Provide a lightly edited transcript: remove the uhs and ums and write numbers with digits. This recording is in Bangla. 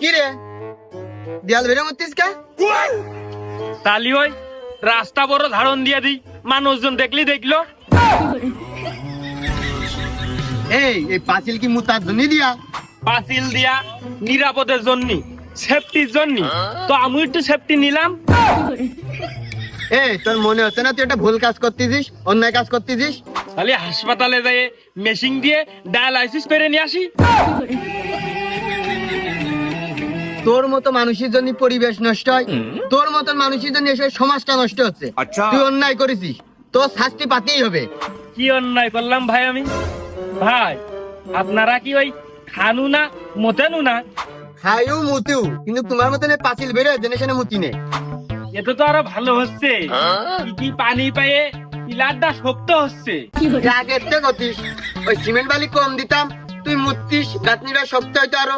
কি রে দেয়াল বেড়ে মরতিস কা? তালি ওই রাস্তা বড় ধারণ দিয়ে দিই, মানুষজন দেখলো। এই পাঁচিল কি মুতার জন্য দিয়া? পাঁচিল দিয়া নিরাপদের জন্য, সেফটির জন্য। তো আমি একটু সেফটি নিলাম। তোর মনে হচ্ছে না তুই একটা ভুল কাজ করতেছিস, অন্যায় কাজ করতেছিস? তাহলে হাসপাতালে যাই মেশিন দিয়ে ডায়ালাইসিস করে নিয়ে আসি। তোর মতো মানুষের জন্য পরিবেশ নষ্ট হয়, তোর মতন মানুষের জন্য এসে সমাজটা নষ্ট হচ্ছে। তুই অন্যায় করেছিস, তোর শাস্তি পাতেই হবে। কি অন্যায় করলাম ভাই আমি? ভাই আপনারা কি ওই খানু না মতেনু না? খাইও মুতিও, কিন্তু তোমার মতন এই পাঁচিল বেড়ে জেনে শুনে মুতি নে। এতে তো আরো ভালো হচ্ছে, কি পানি পায়ে পিলারটা শক্ত হচ্ছে। আগের থেকে করতিস, ওই সিমেন্ট বালি কম দিতাম, তুই মুতিস, গাঁথনিটা শক্ত হইতো আরো।